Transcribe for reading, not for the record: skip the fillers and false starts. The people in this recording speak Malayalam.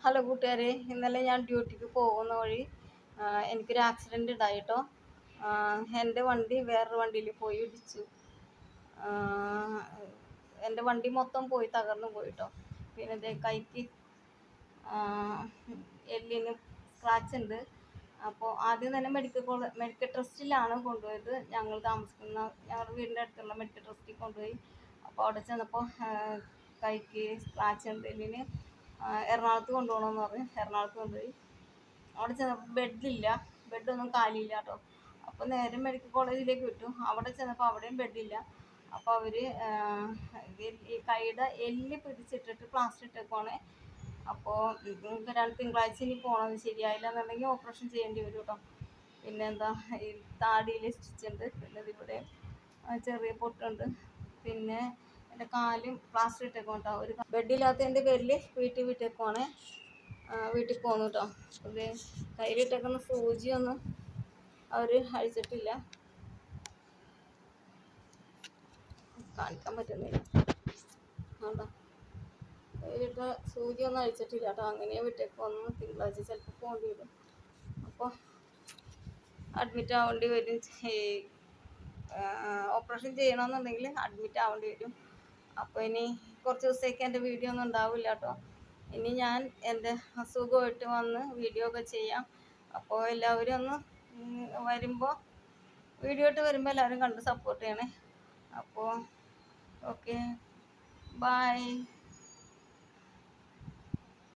ഹലോ കൂട്ടുകാരെ, ഇന്നലെ ഞാൻ ഡ്യൂട്ടിക്ക് പോകുന്ന വഴി എനിക്കൊരു ആക്സിഡൻറ്റ് ഉണ്ടായിട്ടോ. എൻ്റെ വണ്ടി വേറൊരു വണ്ടിയിൽ പോയി ഇടിച്ചു. എൻ്റെ വണ്ടി മൊത്തം പോയി തകർന്നു പോയിട്ടോ. പിന്നെ ഇതേ കൈക്ക് എല്ലിന് സ്ക്രാച്ച് ഉണ്ട്. അപ്പോൾ ആദ്യം തന്നെ മെഡിക്കൽ ട്രസ്റ്റിലാണ് കൊണ്ടുപോയത്. ഞങ്ങളുടെ വീടിൻ്റെ അടുത്തുള്ള മെഡിക്കൽ ട്രസ്റ്റിൽ കൊണ്ടുപോയി. അപ്പോൾ അവിടെ ചെന്നപ്പോൾ കൈക്ക് സ്ക്രാച്ച് ഉണ്ട്, എല്ലിന് എറണാകുളത്ത് കൊണ്ടുപോകണമെന്ന് പറഞ്ഞ് എറണാകുളത്ത് കൊണ്ടുപോയി. അവിടെ ചെന്നപ്പോൾ ബെഡൊന്നും കാലിയില്ല കേട്ടോ. അപ്പോൾ നേരെ മെഡിക്കൽ കോളേജിലേക്ക് വിട്ടു. അവിടെ ചെന്നപ്പോൾ അവിടെയും ബെഡില്ല. അപ്പോൾ അവർ ഈ കൈയുടെ എല്ല് പിടിച്ചിട്ടിട്ട് പ്ലാസ്റ്റർ ഇട്ടേക്കുവാണ്. അപ്പോൾ തിങ്കളാഴ്ച ഇനി പോകണം. ശരിയായില്ല എന്നുണ്ടെങ്കിൽ ഓപ്പറേഷൻ ചെയ്യേണ്ടി വരും കേട്ടോ. പിന്നെ എന്താ, ഈ താടിയിൽ സ്റ്റിച്ചുണ്ട്, പിന്നെ ഇതിവിടെ ചെറിയ പൊട്ടുണ്ട്. പിന്നെ എൻ്റെ കാലും പ്ലാസ്റ്റർ ഇട്ടേക്കും കേട്ടോ. ഒരു ബെഡില്ലാത്തതിൻ്റെ പേരിൽ വിട്ടേക്കുവാണ്. വീട്ടിൽ പോന്നു കേട്ടോ. അത് കയ്യിലിട്ടേക്കുന്ന സൂചിയൊന്നും അവർ അഴിച്ചിട്ടില്ല, കാണിക്കാൻ പറ്റുന്നില്ല. കേട്ടോ, കയ്യിലിട്ട സൂചിയൊന്നും അഴിച്ചിട്ടില്ല കേട്ടോ. അങ്ങനെ വിട്ടേക്കുവന്നു. തിങ്കളാഴ്ച ചിലപ്പോൾ പോകേണ്ടി വരും. അപ്പോൾ അഡ്മിറ്റ് ആവേണ്ടി വരും. ഓപ്പറേഷൻ ചെയ്യണമെന്നുണ്ടെങ്കിൽ അഡ്മിറ്റ് ആവേണ്ടി വരും. അപ്പോൾ ഇനി കുറച്ച് ദിവസത്തേക്ക് എൻ്റെ വീഡിയോ ഒന്നും ഉണ്ടാവില്ല കേട്ടോ. ഇനി ഞാൻ എൻ്റെ അസുഖമായിട്ട് വന്ന് വീഡിയോ ഒക്കെ ചെയ്യാം. അപ്പോൾ എല്ലാവരും ഒന്ന് വീഡിയോ ഇട്ട് വരുമ്പോൾ എല്ലാവരും കണ്ട് സപ്പോർട്ട് ചെയ്യണേ. അപ്പോൾ ഓക്കെ, ബൈ.